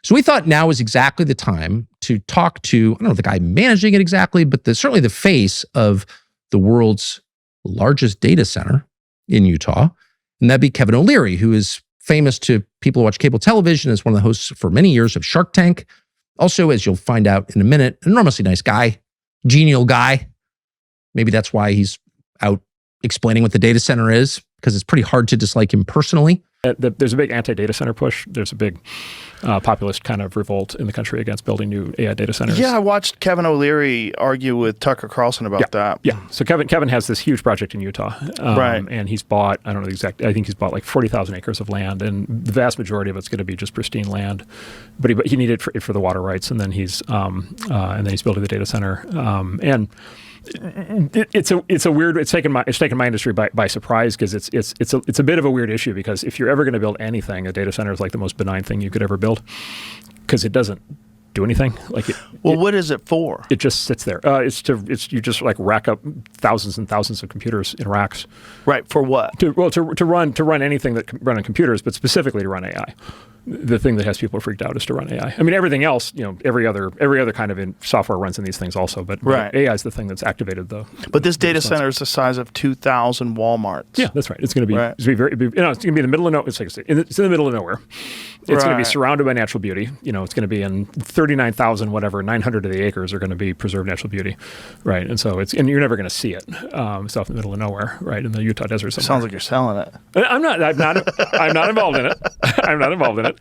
So we thought now is exactly the time to talk to, I don't know the guy managing it exactly, but certainly the face of the world's largest data center in Utah. And that'd be Kevin O'Leary, who is famous to people who watch cable television as one of the hosts for many years of Shark Tank. Also, as you'll find out in a minute, an enormously nice guy, genial guy. Maybe that's why he's out explaining what the data center is, because it's pretty hard to dislike him personally. There's a big anti-data center push. There's a big populist kind of revolt in the country against building new AI data centers. Yeah, I watched Kevin O'Leary argue with Tucker Carlson about that. Yeah, so Kevin has this huge project in Utah. Right. And he's bought, I don't know the exact, I think he's bought like 40,000 acres of land, and the vast majority of it's going to be just pristine land. But he needed it for the water rights, and then he's building the data center. And it's a weird. It's taken my industry by surprise, because it's a bit of a weird issue, because if you're ever going to build anything, a data center is like the most benign thing you could ever build, because it doesn't do anything. What is it for? It just sits there. You just like rack up thousands and thousands of computers in racks. Right. For what? To run anything that can run on computers, but specifically to run AI. The thing that has people freaked out is to run AI. I mean, everything else, every other kind of software runs in these things also, but AI is the thing that's activated though. But this data center is the size of 2,000 Walmarts. Yeah, that's right. It's going to be, it's going to be in the middle of nowhere. It's in the middle of nowhere. It's going to be surrounded by natural beauty. It's going to be in 39,000 whatever, 900 of the acres are going to be preserved natural beauty, right? And so and you're never going to see it. It's off in the middle of nowhere, right, in the Utah desert somewhere. Sounds like you're selling it. I'm not involved in it. I'm not involved in it.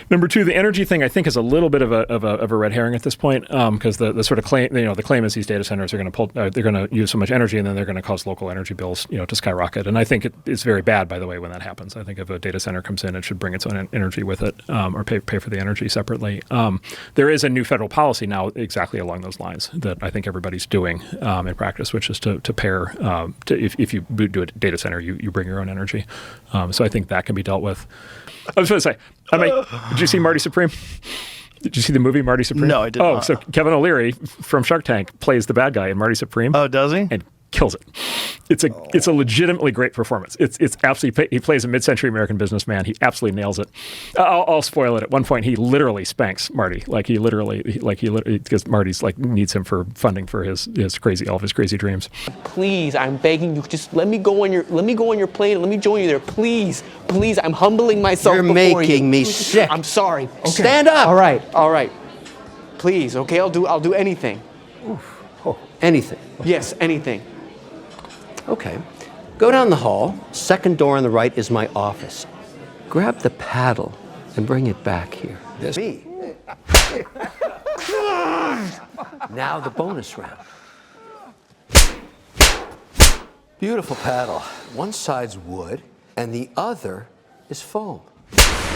Number two, the energy thing I think is a little bit of a red herring at this point, because the sort of claim, the claim is these data centers are going to they're going to use so much energy, and then they're going to cause local energy bills, to skyrocket. And I think it's very bad, by the way, when that happens. I think if a data center comes in, it should bring its own energy with it, or pay for the energy separately. There is a new federal policy now exactly along those lines that I think everybody's doing in practice, which is to pair. If you do a data center, you bring your own energy. So I think that can be dealt with. I was going to say, did you see Marty Supreme? Did you see the movie Marty Supreme? No, I did not. So Kevin O'Leary from Shark Tank plays the bad guy in Marty Supreme. Oh, does he? And kills it. It's a legitimately great performance. It's absolutely, he plays a mid-century American businessman. He absolutely nails it. I'll spoil it. At one point, he literally spanks Marty. Because Marty's needs him for funding for all of his crazy dreams. Please, I'm begging you, just let me go on your plane and let me join you there. Please, I'm humbling myself. You're making me sick. I'm sorry. Okay. Stand up. All right. Please, okay, I'll do anything. Oh, anything. Yes, anything. Okay. Go down the hall. Second door on the right is my office. Grab the paddle and bring it back here. This me. Now the bonus round. Beautiful paddle. One side's wood and the other is foam.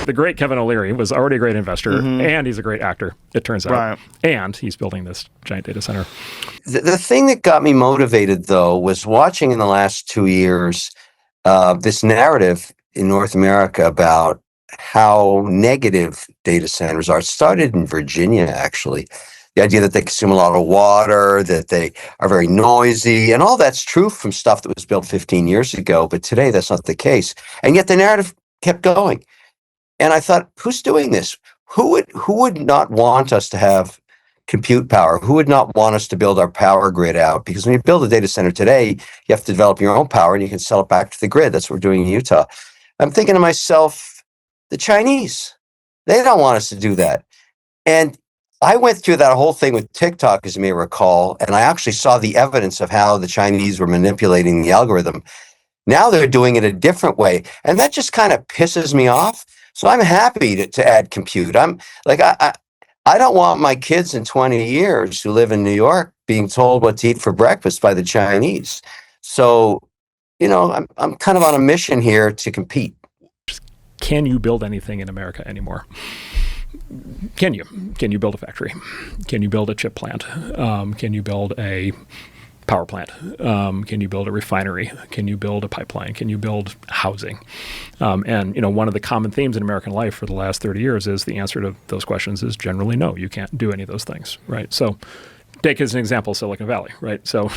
The great Kevin O'Leary was already a great investor, and he's a great actor, it turns out. Right. And he's building this giant data center. The thing that got me motivated, though, was watching in the last 2 years this narrative in North America about how negative data centers are. It started in Virginia, actually. The idea that they consume a lot of water, that they are very noisy, and all that's true from stuff that was built 15 years ago. But today, that's not the case. And yet the narrative kept going. And I thought, who's doing this? Who would not want us to have compute power? Who would not want us to build our power grid out? Because when you build a data center today, you have to develop your own power and you can sell it back to the grid. That's what we're doing in Utah. I'm thinking to myself, the Chinese, they don't want us to do that. And I went through that whole thing with TikTok, as you may recall, and I actually saw the evidence of how the Chinese were manipulating the algorithm. Now they're doing it a different way. And that just kind of pisses me off. So I'm happy to add compute. I'm like, I don't want my kids in 20 years who live in New York being told what to eat for breakfast by the Chinese. So, I'm kind of on a mission here to compete. Can you build anything in America anymore? Can you? Can you build a factory? Can you build a chip plant? Can you build a power plant? Can you build a refinery? Can you build a pipeline? Can you build housing? And one of the common themes in American life for the last 30 years is the answer to those questions is generally no. You can't do any of those things, right? So Take as an example Silicon Valley, right? So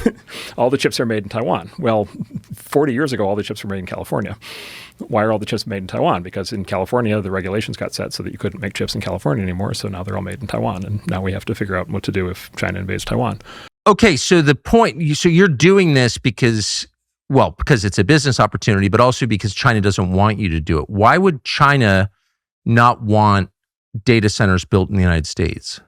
all the chips are made in Taiwan. Well, 40 years ago, all the chips were made in California. Why are all the chips made in Taiwan? Because in California, the regulations got set so that you couldn't make chips in California anymore. So now they're all made in Taiwan. And now we have to figure out what to do if China invades Taiwan. Okay, so the point, so you're doing this because it's a business opportunity, but also because China doesn't want you to do it. Why would China not want data centers built in the United States?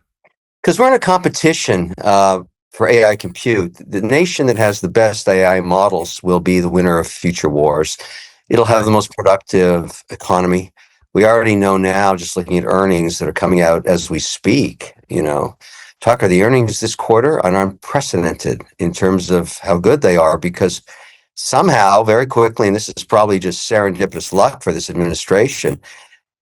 Because we're in a competition for AI compute. The nation that has the best AI models will be the winner of future wars. It'll have the most productive economy. We already know now, just looking at earnings that are coming out as we speak, Tucker, the earnings this quarter are unprecedented in terms of how good they are, because somehow, very quickly, and this is probably just serendipitous luck for this administration,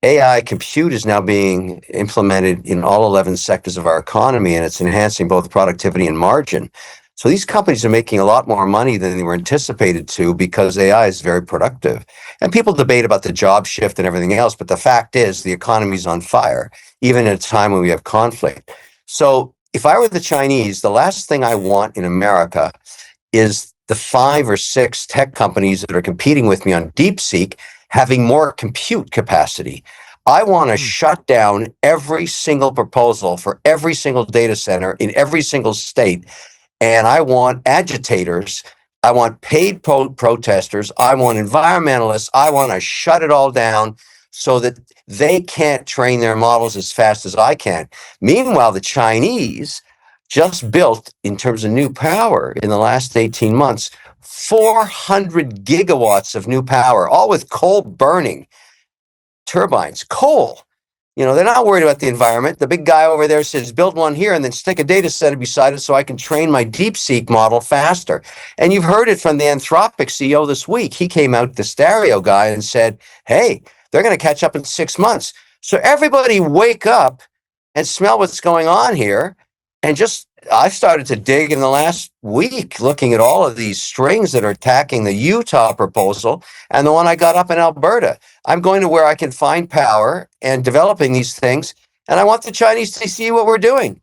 AI compute is now being implemented in all 11 sectors of our economy, and it's enhancing both productivity and margin. So these companies are making a lot more money than they were anticipated to, because AI is very productive. And people debate about the job shift and everything else, but the fact is the economy is on fire, even at a time when we have conflict. So if I were the Chinese, the last thing I want in America is the 5 or 6 tech companies that are competing with me on DeepSeek having more compute capacity. I want to shut down every single proposal for every single data center in every single state. And I want agitators. I want paid protesters. I want environmentalists. I want to shut it all down so that they can't train their models as fast as I can. Meanwhile, the Chinese just built, in terms of new power in the last 18 months, 400 gigawatts of new power, all with coal burning turbines. Coal. They're not worried about the environment. The big guy over there says, build one here and then stick a data center beside it so I can train my DeepSeek model faster. And you've heard it from the Anthropic CEO this week. He came out, the stereo guy, and said, hey, they're going to catch up in 6 months. So everybody wake up and smell what's going on here. And I started to dig in the last week, looking at all of these strings that are attacking the Utah proposal and the one I got up in Alberta. I'm going to where I can find power and developing these things. And I want the Chinese to see what we're doing.